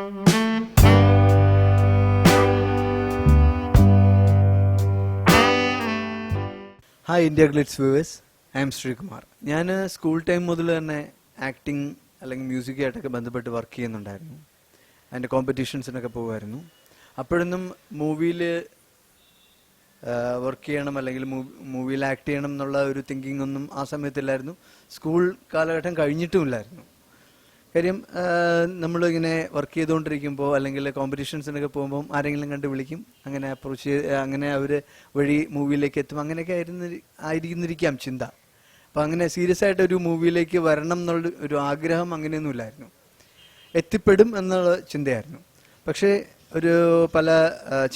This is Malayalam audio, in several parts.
Hi India glitz viewers, I M Sreekumar. ഞാൻ സ്കൂൾ ടൈം മുതൽ തന്നെ ആക്ടിങ് അല്ലെങ്കിൽ മ്യൂസിക്കായിട്ടൊക്കെ ബന്ധപ്പെട്ട് വർക്ക് ചെയ്യുന്നുണ്ടായിരുന്നു. അതിൻ്റെ കോമ്പറ്റീഷൻസിനൊക്കെ പോകുമായിരുന്നു. അപ്പോഴൊന്നും മൂവിയിൽ വർക്ക് ചെയ്യണം അല്ലെങ്കിൽ മൂവിയിൽ ആക്ട് ചെയ്യണം എന്നുള്ള ഒരു തിങ്കിങ് ഒന്നും ആ സമയത്തില്ലായിരുന്നു. സ്കൂൾ കാലഘട്ടം കഴിഞ്ഞിട്ടുമില്ലായിരുന്നു. കാര്യം നമ്മളിങ്ങനെ വർക്ക് ചെയ്തുകൊണ്ടിരിക്കുമ്പോൾ അല്ലെങ്കിൽ കോമ്പറ്റീഷൻസിനൊക്കെ പോകുമ്പോൾ ആരെങ്കിലും കണ്ട് വിളിക്കും, അങ്ങനെ അപ്രോച്ച് അങ്ങനെ അവർ വഴി മൂവിയിലേക്ക് എത്തും. അങ്ങനെയൊക്കെ ആയിരിക്കുന്നിരിക്കാം ചിന്ത. അപ്പം അങ്ങനെ സീരിയസ് ആയിട്ട് ഒരു മൂവിയിലേക്ക് വരണം എന്നുള്ള ഒരു ആഗ്രഹം അങ്ങനെയൊന്നുമില്ലായിരുന്നു. എത്തിപ്പെടും എന്നുള്ള ചിന്തയായിരുന്നു. പക്ഷേ ഒരു പല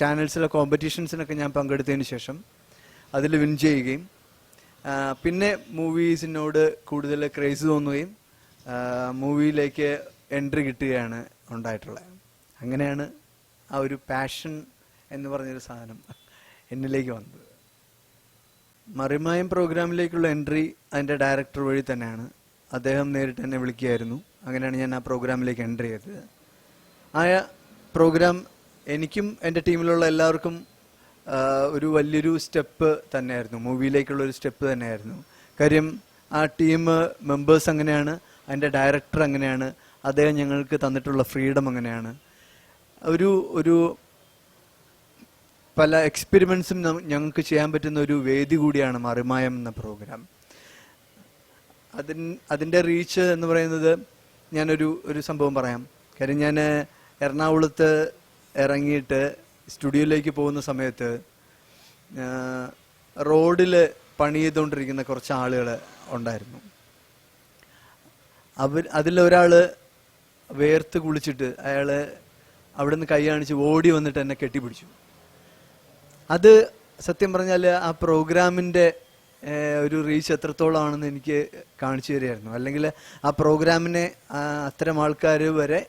ചാനൽസിലെ കോമ്പറ്റീഷൻസിനൊക്കെ ഞാൻ പങ്കെടുത്തതിന് ശേഷം അതിൽ വിൻ ചെയ്യുകയും പിന്നെ മൂവീസിനോട് കൂടുതൽ ക്രേസ് തോന്നുകയും മൂവിയിലേക്ക് എൻട്രി കിട്ടുകയാണ് ഉണ്ടായിട്ടുള്ളത്. അങ്ങനെയാണ് ആ ഒരു പാഷൻ എന്ന് പറഞ്ഞൊരു സാധനം എന്നിലേക്ക് വന്നത്. മറിമായം പ്രോഗ്രാമിലേക്കുള്ള എൻട്രി അതിൻ്റെ ഡയറക്ടർ വഴി തന്നെയാണ്. അദ്ദേഹം നേരിട്ട് എന്നെ വിളിക്കുകയായിരുന്നു. അങ്ങനെയാണ് ഞാൻ ആ പ്രോഗ്രാമിലേക്ക് എൻട്രി ചെയ്തത്. ആ പ്രോഗ്രാം എനിക്കും എൻ്റെ ടീമിലുള്ള എല്ലാവർക്കും ഒരു വലിയൊരു സ്റ്റെപ്പ് തന്നെയായിരുന്നു, മൂവിയിലേക്കുള്ളൊരു സ്റ്റെപ്പ് തന്നെയായിരുന്നു. കാര്യം ആ ടീം മെമ്പേഴ്സ് അങ്ങനെയാണ്, അതിൻ്റെ ഡയറക്ടർ അങ്ങനെയാണ്, അദ്ദേഹം ഞങ്ങൾക്ക് തന്നിട്ടുള്ള ഫ്രീഡം അങ്ങനെയാണ്. ഒരു പല എക്സ്പെരിമെൻറ്റ്സും ഞങ്ങൾക്ക് ചെയ്യാൻ പറ്റുന്ന ഒരു വേദി കൂടിയാണ് മറിമായം എന്ന പ്രോഗ്രാം. അതിൻ്റെ റീച്ച് എന്ന് പറയുന്നത്, ഞാനൊരു സംഭവം പറയാം. കാര്യം ഞാൻ എറണാകുളത്ത് ഇറങ്ങിയിട്ട് സ്റ്റുഡിയോയിലേക്ക് പോകുന്ന സമയത്ത് റോഡിൽ പണി ചെയ്തുകൊണ്ടിരിക്കുന്ന കുറച്ച് ആളുകൾ ഉണ്ടായിരുന്നു. അതിലൊരാൾ വേർത്ത് കുളിച്ചിട്ട് അയാൾ അവിടെ നിന്ന് കൈ കാണിച്ച് ഓടി വന്നിട്ട് എന്നെ കെട്ടിപ്പിടിച്ചു. അത് സത്യം പറഞ്ഞാൽ ആ പ്രോഗ്രാമിൻ്റെ ഒരു റീച്ച് എത്രത്തോളമാണെന്ന് എനിക്ക് കാണിച്ചു തരികയായിരുന്നു. അല്ലെങ്കിൽ ആ പ്രോഗ്രാമിനെ അത്തരം ആൾക്കാർ വരെ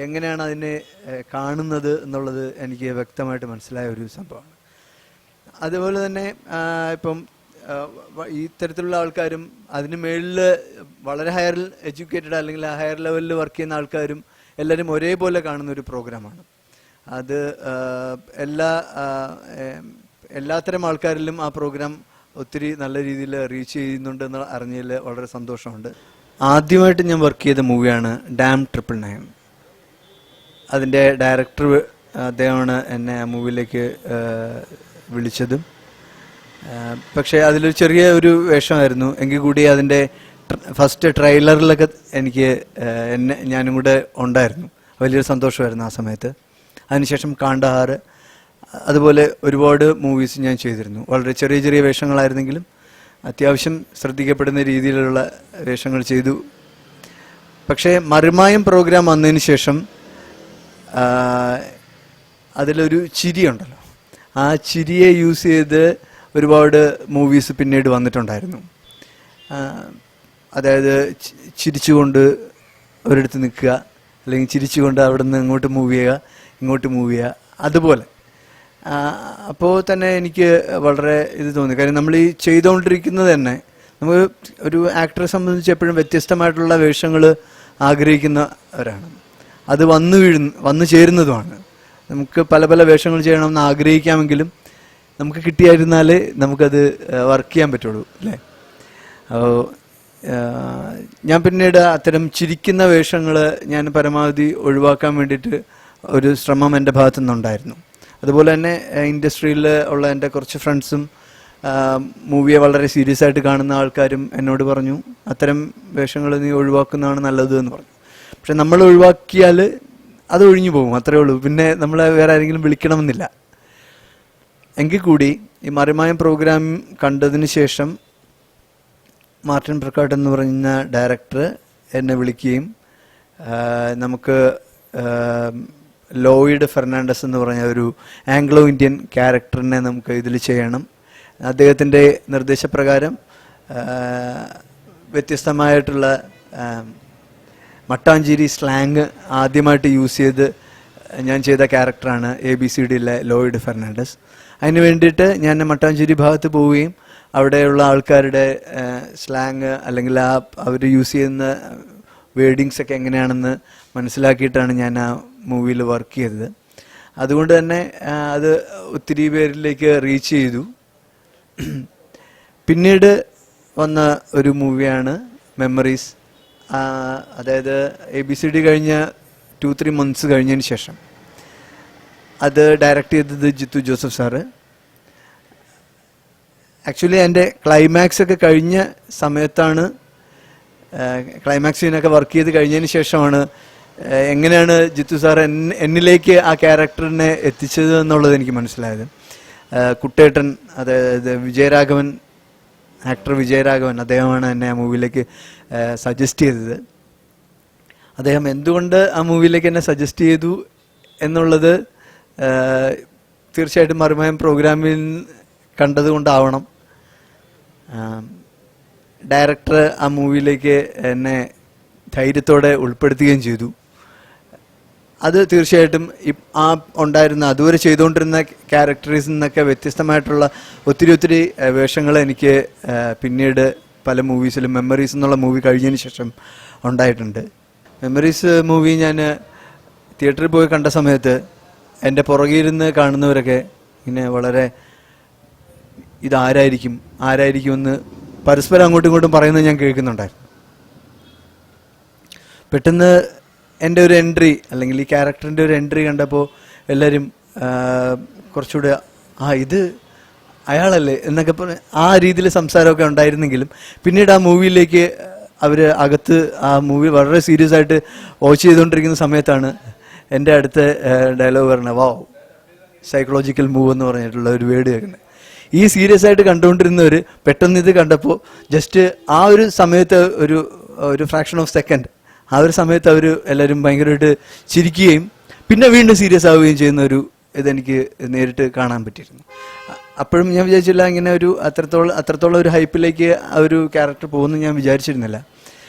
എങ്ങനെയാണ് അതിനെ കാണുന്നത് എന്നുള്ളത് എനിക്ക് വ്യക്തമായിട്ട് മനസ്സിലായ ഒരു സംഭവമാണ്. അതുപോലെ തന്നെ ഇപ്പം ഈ തരത്തിലുള്ള ആൾക്കാരും അതിന് മേളിൽ വളരെ ഹയർ എഡ്യൂക്കേറ്റഡ് അല്ലെങ്കിൽ ഹയർ ലെവലിൽ വർക്ക് ചെയ്യുന്ന ആൾക്കാരും എല്ലാവരും ഒരേപോലെ കാണുന്ന ഒരു പ്രോഗ്രാമാണ്. അത് എല്ലാത്തരം ആൾക്കാരിലും ആ പ്രോഗ്രാം ഒത്തിരി നല്ല രീതിയിൽ റീച്ച് ചെയ്യുന്നുണ്ടെന്ന് അറിഞ്ഞതിൽ വളരെ സന്തോഷമുണ്ട്. ആദ്യമായിട്ട് ഞാൻ വർക്ക് ചെയ്ത മൂവിയാണ് ഡാം 999. അതിൻ്റെ ഡയറക്ടർ അദ്ദേഹമാണ് എന്നെ ആ മൂവിയിലേക്ക് വിളിച്ചതും. പക്ഷേ അതിലൊരു ചെറിയ ഒരു വേഷമായിരുന്നു. എങ്കിൽ കൂടി അതിൻ്റെ ഫസ്റ്റ് ട്രെയിലറിലൊക്കെ ഞാനും കൂടെ ഉണ്ടായിരുന്നു. വലിയൊരു സന്തോഷമായിരുന്നു ആ സമയത്ത്. അതിനുശേഷം കാണ്ഡഹാർ, അതുപോലെ ഒരുപാട് മൂവീസ് ഞാൻ ചെയ്തിരുന്നു. വളരെ ചെറിയ ചെറിയ വേഷങ്ങളായിരുന്നെങ്കിലും അത്യാവശ്യം ശ്രദ്ധിക്കപ്പെടുന്ന രീതിയിലുള്ള വേഷങ്ങൾ ചെയ്തു. പക്ഷേ മറിമായം പ്രോഗ്രാം വന്നതിന് ശേഷം അതിലൊരു ചിരിയുണ്ടല്ലോ, ആ ചിരിയെ യൂസ് ചെയ്ത് ഒരുപാട് മൂവീസ് പിന്നീട് വന്നിട്ടുണ്ടായിരുന്നു. അതായത് ചിരിച്ചുകൊണ്ട് ഒരിടത്ത് നിൽക്കുക, അല്ലെങ്കിൽ ചിരിച്ചുകൊണ്ട് അവിടെ നിന്ന് ഇങ്ങോട്ട് മൂവ് ചെയ്യുക, അതുപോലെ. അപ്പോൾ തന്നെ എനിക്ക് വളരെ ഇത് തോന്നി. കാര്യം നമ്മൾ ഈ ചെയ്തുകൊണ്ടിരിക്കുന്നത് തന്നെ, നമുക്ക് ഒരു ആക്ടറെ സംബന്ധിച്ച് എപ്പോഴും വ്യത്യസ്തമായിട്ടുള്ള വേഷങ്ങൾ ആഗ്രഹിക്കുന്നവരാണ്. അത് വന്നു ചേരുന്നതുമാണ്. നമുക്ക് പല പല വേഷങ്ങൾ ചെയ്യണമെന്ന് ആഗ്രഹിക്കാമെങ്കിലും നമുക്ക് കിട്ടിയായിരുന്നാലേ നമുക്കത് വർക്ക് ചെയ്യാൻ പറ്റുള്ളൂ, അല്ലേ? അപ്പോൾ ഞാൻ പിന്നീട് അത്തരം ചിരിക്കുന്ന വേഷങ്ങൾ ഞാൻ പരമാവധി ഒഴിവാക്കാൻ വേണ്ടിയിട്ട് ഒരു ശ്രമം എൻ്റെ ഭാഗത്തു നിന്നുണ്ടായിരുന്നു. അതുപോലെ തന്നെ ഇൻഡസ്ട്രിയിൽ ഉള്ള എൻ്റെ കുറച്ച് ഫ്രണ്ട്സും മൂവിയെ വളരെ സീരിയസ് ആയിട്ട് കാണുന്ന ആൾക്കാരും എന്നോട് പറഞ്ഞു, അത്തരം വേഷങ്ങൾ നീ ഒഴിവാക്കുന്നതാണ് നല്ലത് എന്ന് പറഞ്ഞു. പക്ഷെ നമ്മൾ ഒഴിവാക്കിയാൽ അത് ഒഴിഞ്ഞു പോകും, അത്രേ ഉള്ളൂ. പിന്നെ നമ്മളെ വേറെ ആരെങ്കിലും വിളിക്കണമെന്നില്ല. എങ്കിൽ കൂടി ഈ മറിമായം പ്രോഗ്രാം കണ്ടതിന് ശേഷം മാർട്ടിൻ പ്രക്കാട്ട് എന്ന് പറയുന്ന ഡയറക്ടർ എന്നെ വിളിക്കുകയും നമുക്ക് ലോയിഡ് ഫെർണാണ്ടസ് എന്ന് പറഞ്ഞ ഒരു ആംഗ്ലോ ഇന്ത്യൻ ക്യാരക്ടറിനെ നമുക്ക് ഇതിൽ ചെയ്യണം. അദ്ദേഹത്തിൻ്റെ നിർദ്ദേശപ്രകാരം വ്യത്യസ്തമായിട്ടുള്ള മട്ടാഞ്ചേരി സ്ലാങ് ആദ്യമായിട്ട് യൂസ് ചെയ്ത് ഞാൻ ചെയ്ത ക്യാരക്ടറാണ് ABCDയിലെ ലോയിഡ് ഫെർണാണ്ടസ്. അതിന് വേണ്ടിയിട്ട് ഞാൻ മട്ടാഞ്ചേരി ഭാഗത്ത് പോവുകയും അവിടെയുള്ള ആൾക്കാരുടെ സ്ലാങ് അല്ലെങ്കിൽ അവർ യൂസ് ചെയ്യുന്ന വേർഡിങ്സ് ഒക്കെ എങ്ങനെയാണെന്ന് മനസ്സിലാക്കിയിട്ടാണ് ഞാൻ ആ മൂവിയിൽ വർക്ക് ചെയ്തത്. അതുകൊണ്ട് തന്നെ അത് ഒത്തിരി പേരിലേക്ക് റീച്ച് ചെയ്തു. പിന്നീട് വന്ന ഒരു മൂവിയാണ് മെമ്മറീസ്. അതായത് ABCD കഴിഞ്ഞ 2-3 months കഴിഞ്ഞതിന് ശേഷം അത് ഡയറക്റ്റ് ചെയ്തത് ജിത്തു ജോസഫ് സാറ്. ആക്ച്വലി എൻ്റെ ക്ലൈമാക്സ് ഒക്കെ കഴിഞ്ഞ സമയത്താണ്, ക്ലൈമാക്സ് സീനൊക്കെ വർക്ക് ചെയ്ത് കഴിഞ്ഞതിന് ശേഷമാണ് എങ്ങനെയാണ് ജിത്തു സാർ എന്നിലേക്ക് ആ ക്യാരക്ടറിനെ എത്തിച്ചത് എന്നുള്ളത് എനിക്ക് മനസ്സിലായത്. കുട്ടേട്ടൻ, അതായത് വിജയരാഘവൻ, ആക്ടർ വിജയരാഘവൻ, അദ്ദേഹമാണ് എന്നെ ആ മൂവിയിലേക്ക് സജസ്റ്റ് ചെയ്തത്. അദ്ദേഹം എന്തുകൊണ്ട് ആ മൂവിയിലേക്ക് എന്നെ സജസ്റ്റ് ചെയ്തു എന്നുള്ളത് തീർച്ചയായിട്ടും മറുമയം പ്രോഗ്രാമിൽ കണ്ടതുകൊണ്ടാവണം. ഡയറക്ടർ ആ മൂവിയിലേക്ക് എന്നെ ധൈര്യത്തോടെ ഉൾപ്പെടുത്തുകയും ചെയ്തു. അത് തീർച്ചയായിട്ടും ആ ഉണ്ടായിരുന്ന അതുവരെ ചെയ്തുകൊണ്ടിരുന്ന ക്യാരക്ടേഴ്സിൽ നിന്നൊക്കെ വ്യത്യസ്തമായിട്ടുള്ള ഒത്തിരി വേഷങ്ങൾ എനിക്ക് പിന്നീട് പല മൂവീസിലും മെമ്മറീസ് എന്നുള്ള മൂവി കഴിഞ്ഞതിന് ശേഷം ഉണ്ടായിട്ടുണ്ട്. മെമ്മറീസ് മൂവി ഞാൻ തിയേറ്ററിൽ പോയി കണ്ട സമയത്ത് എൻ്റെ പുറകിലിരുന്ന് കാണുന്നവരൊക്കെ ഇങ്ങനെ വളരെ ഇതാരായിരിക്കും എന്ന് പരസ്പരം അങ്ങോട്ടും ഇങ്ങോട്ടും പറയുന്നത് ഞാൻ കേൾക്കുന്നുണ്ടായിരുന്നു. പെട്ടെന്ന് എൻ്റെ ഒരു എൻട്രി, അല്ലെങ്കിൽ ഈ ക്യാരക്ടറിൻ്റെ ഒരു എൻട്രി കണ്ടപ്പോൾ എല്ലാവരും കുറച്ചുകൂടെ ഇത് അയാളല്ലേ എന്നൊക്കെ പറഞ്ഞ് ആ രീതിയിൽ സംസാരമൊക്കെ ഉണ്ടായിരുന്നെങ്കിലും പിന്നീട് ആ മൂവിയിലേക്ക് അവർ അകത്ത് ആ മൂവി വളരെ സീരിയസ് ആയിട്ട് വാച്ച് ചെയ്തുകൊണ്ടിരിക്കുന്ന സമയത്താണ് എൻ്റെ അടുത്ത ഡയലോഗ് പറഞ്ഞത്, വാവ്, സൈക്കോളജിക്കൽ മൂവ് എന്ന് പറഞ്ഞിട്ടുള്ള ഒരു വേർഡ് കേൾക്കുന്നത്. ഈ സീരിയസ് ആയിട്ട് കണ്ടുകൊണ്ടിരുന്നവർ പെട്ടെന്ന് ഇത് കണ്ടപ്പോൾ ജസ്റ്റ് ആ ഒരു സമയത്ത് ഒരു ഫ്രാക്ഷൻ ഓഫ് സെക്കൻഡ് ആ ഒരു സമയത്ത് അവർ എല്ലാവരും ഭയങ്കരമായിട്ട് ചിരിക്കുകയും പിന്നെ വീണ്ടും സീരിയസ് ആവുകയും ചെയ്യുന്ന ഒരു ഇതെനിക്ക് നേരിട്ട് കാണാൻ പറ്റിയിരുന്നു. അപ്പോഴും ഞാൻ വിചാരിച്ചില്ല ഇങ്ങനെ ഒരു അത്രത്തോളം ഒരു ഹൈപ്പിലേക്ക് ആ ഒരു ക്യാരക്ടർ പോകുമെന്ന് ഞാൻ വിചാരിച്ചിരുന്നില്ല.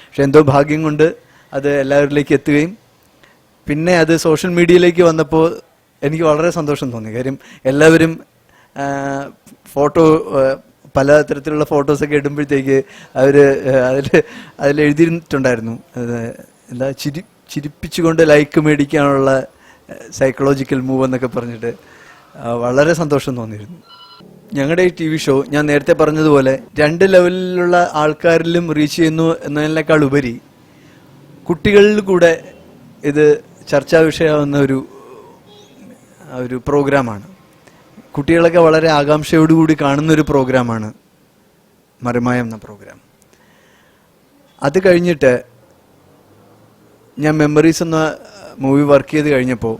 പക്ഷെ എന്തോ ഭാഗ്യം കൊണ്ട് അത് എല്ലാവരിലേക്ക് എത്തുകയും പിന്നെ അത് സോഷ്യൽ മീഡിയയിലേക്ക് വന്നപ്പോൾ എനിക്ക് വളരെ സന്തോഷം തോന്നി. കാര്യം എല്ലാവരും ഫോട്ടോ, പല തരത്തിലുള്ള ഫോട്ടോസൊക്കെ ഇടുമ്പോഴത്തേക്ക് അതിൽ എഴുതിയിട്ടുണ്ടായിരുന്നു, എന്താ ചിരിപ്പിച്ചുകൊണ്ട് ലൈക്ക് മേടിക്കാനുള്ള സൈക്കോളജിക്കൽ മൂവ് എന്നൊക്കെ പറഞ്ഞിട്ട് വളരെ സന്തോഷം തോന്നിയിരുന്നു. ഞങ്ങളുടെ ഈ TV ഷോ ഞാൻ നേരത്തെ പറഞ്ഞതുപോലെ 2 ലെവലിലുള്ള ആൾക്കാരിലും റീച്ച് ചെയ്യുന്നു എന്നതിനേക്കാൾ ഉപരി കുട്ടികളിൽ കൂടെ ഇത് ചർച്ചാ വിഷയമാവുന്ന ഒരു പ്രോഗ്രാമാണ്. കുട്ടികളൊക്കെ വളരെ ആകാംക്ഷയോടുകൂടി കാണുന്നൊരു പ്രോഗ്രാമാണ് മറിമായം എന്ന പ്രോഗ്രാം. അത് കഴിഞ്ഞിട്ട് ഞാൻ മെമ്മറീസ് എന്ന മൂവി വർക്ക് ചെയ്ത് കഴിഞ്ഞപ്പോൾ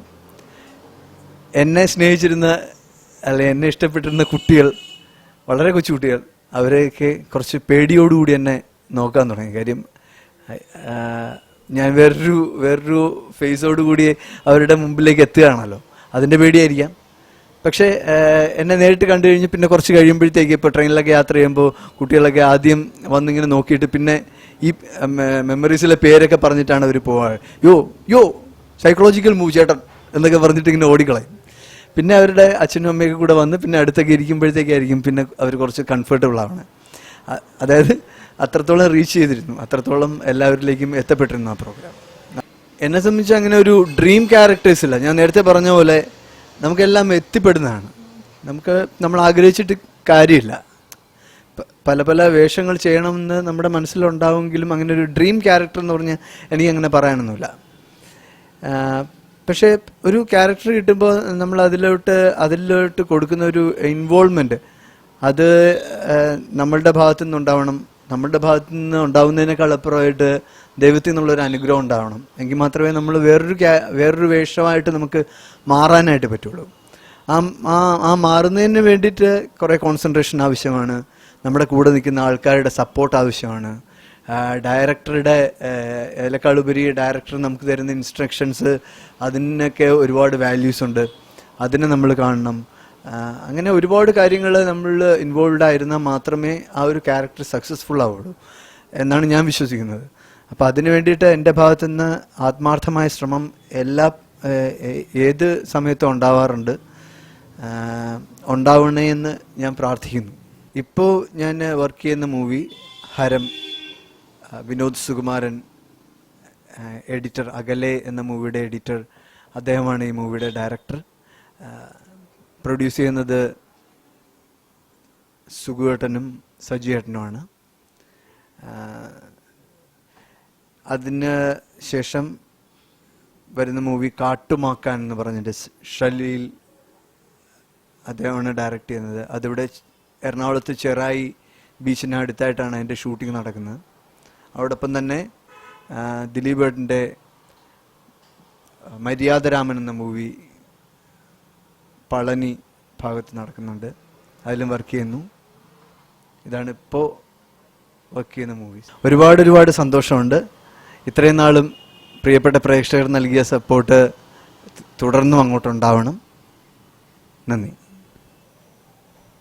എന്നെ സ്നേഹിച്ചിരുന്ന, അല്ലെ എന്നെ ഇഷ്ടപ്പെട്ടിരുന്ന കുട്ടികൾ, വളരെ കൊച്ചുകുട്ടികൾ, അവരെയൊക്കെ കുറച്ച് പേടിയോടുകൂടി എന്നെ നോക്കാൻ തുടങ്ങി. കാര്യം ഞാൻ വേറൊരു ഫേസോടുകൂടി അവരുടെ മുമ്പിലേക്ക് എത്തുകയാണല്ലോ, അതിൻ്റെ പേടിയായിരിക്കാം. പക്ഷേ എന്നെ നേരിട്ട് കണ്ടു കഴിഞ്ഞ് പിന്നെ കുറച്ച് കഴിയുമ്പോഴത്തേക്ക്, ഇപ്പോൾ ട്രെയിനിലൊക്കെ യാത്ര ചെയ്യുമ്പോൾ കുട്ടികളൊക്കെ ആദ്യം വന്നിങ്ങനെ നോക്കിയിട്ട് പിന്നെ ഈ മെമ്മറീസിലെ പേരൊക്കെ പറഞ്ഞിട്ടാണ് അവർ പോവാറ്. യോ സൈക്കോളജിക്കൽ മൂവ് ചേട്ടൻ എന്നൊക്കെ പറഞ്ഞിട്ട് ഇങ്ങനെ ഓടിക്കളയും. പിന്നെ അവരുടെ അച്ഛനും അമ്മയൊക്കെ കൂടെ വന്ന് പിന്നെ അടുത്തൊക്കെ ഇരിക്കുമ്പോഴത്തേക്കായിരിക്കും പിന്നെ അവർ കുറച്ച് കംഫർട്ടബിൾ ആവണം. അതായത് അത്രത്തോളം റീച്ച് ചെയ്തിരുന്നു, അത്രത്തോളം എല്ലാവരിലേക്കും എത്തപ്പെട്ടിരുന്നു ആ പ്രോഗ്രാം. എന്നെ സംബന്ധിച്ച് അങ്ങനെ ഒരു ഡ്രീം ക്യാരക്ടേഴ്സ് ഇല്ല. ഞാൻ നേരത്തെ പറഞ്ഞ പോലെ നമുക്കെല്ലാം എത്തിപ്പെടുന്നതാണ്. നമ്മൾ ആഗ്രഹിച്ചിട്ട് കാര്യമില്ല. പല വേഷങ്ങൾ ചെയ്യണമെന്ന് നമ്മുടെ മനസ്സിലുണ്ടാവുമെങ്കിലും അങ്ങനെ ഒരു ഡ്രീം ക്യാരക്ടർ എന്ന് പറഞ്ഞാൽ എനിക്കങ്ങനെ പറയാനൊന്നുമില്ല. പക്ഷേ ഒരു ക്യാരക്ടർ കിട്ടുമ്പോൾ നമ്മൾ അതിലോട്ട് കൊടുക്കുന്ന ഒരു ഇൻവോൾവ്മെൻറ്റ് അത് നമ്മളുടെ ഭാഗത്തു നിന്നുണ്ടാവണം. നമ്മളുടെ ഭാഗത്തു നിന്ന് ഉണ്ടാവുന്നതിനേക്കാൾ അപ്പുറമായിട്ട് ദൈവത്തിൽ നിന്നുള്ളൊരു അനുഗ്രഹം ഉണ്ടാവണം. എങ്കിൽ മാത്രമേ നമ്മൾ വേറൊരു വേഷമായിട്ട് നമുക്ക് മാറാനായിട്ട് പറ്റുള്ളൂ. ആ മാറുന്നതിന് വേണ്ടിയിട്ട് കുറേ കോൺസെൻട്രേഷൻ ആവശ്യമാണ്. നമ്മുടെ കൂടെ നിൽക്കുന്ന ആൾക്കാരുടെ സപ്പോർട്ട് ആവശ്യമാണ്. ഡയറക്ടറുടെ അതിനേക്കാളുപരി ഡയറക്ടർ നമുക്ക് തരുന്ന ഇൻസ്ട്രക്ഷൻസ്, അതിനൊക്കെ ഒരുപാട് വാല്യൂസ് ഉണ്ട്. അതിനെ നമ്മൾ കാണണം. അങ്ങനെ ഒരുപാട് കാര്യങ്ങൾ നമ്മൾ ഇൻവോൾവ് ആയിരുന്നാൽ മാത്രമേ ആ ഒരു ക്യാരക്ടർ സക്സസ്ഫുൾ ആവുള്ളൂ എന്നാണ് ഞാൻ വിശ്വസിക്കുന്നത്. അപ്പോൾ അതിനു വേണ്ടിയിട്ട് എൻ്റെ ഭാഗത്തുനിന്ന് ആത്മാർത്ഥമായ ശ്രമം ഏത് സമയത്തും ഉണ്ടാവാറുണ്ട്. ഉണ്ടാവണേ എന്ന് ഞാൻ പ്രാർത്ഥിക്കുന്നു. ഇപ്പോൾ ഞാൻ വർക്ക് ചെയ്യുന്ന മൂവി ഹരം, വിനോദ് സുകുമാരൻ എഡിറ്റർ, അകലെ എന്ന മൂവിയുടെ എഡിറ്റർ അദ്ദേഹമാണ് ഈ മൂവിയുടെ ഡയറക്ടർ. പ്രൊഡ്യൂസ് ചെയ്യുന്നത് സുഗുവേട്ടനും സജിയേട്ടനുമാണ്. അതിന് ശേഷം വരുന്ന മൂവി കാട്ടുമാക്കാൻ എന്ന് പറഞ്ഞിട്ട് ഷലീൽ അദ്ദേഹമാണ് ഡയറക്റ്റ് ചെയ്യുന്നത്. അതിവിടെ എറണാകുളത്ത് ചെറായി ബീച്ചിന് അടുത്തായിട്ടാണ് അതിൻ്റെ ഷൂട്ടിംഗ് നടക്കുന്നത്. അതോടൊപ്പം തന്നെ ദിലീപേട്ടൻ്റെ മര്യാദരാമൻ എന്ന മൂവി പളനി ഭാഗത്ത് നടക്കുന്നുണ്ട്, അതിലും വർക്ക് ചെയ്യുന്നു. ഇതാണ് ഇപ്പോൾ വർക്ക് ചെയ്യുന്ന മൂവീസ്. ഒരുപാട് സന്തോഷമുണ്ട്. ഇത്രയും നാളും പ്രിയപ്പെട്ട പ്രേക്ഷകർ നൽകിയ സപ്പോർട്ട് തുടർന്നും അങ്ങോട്ടുണ്ടാവണം. നന്ദി.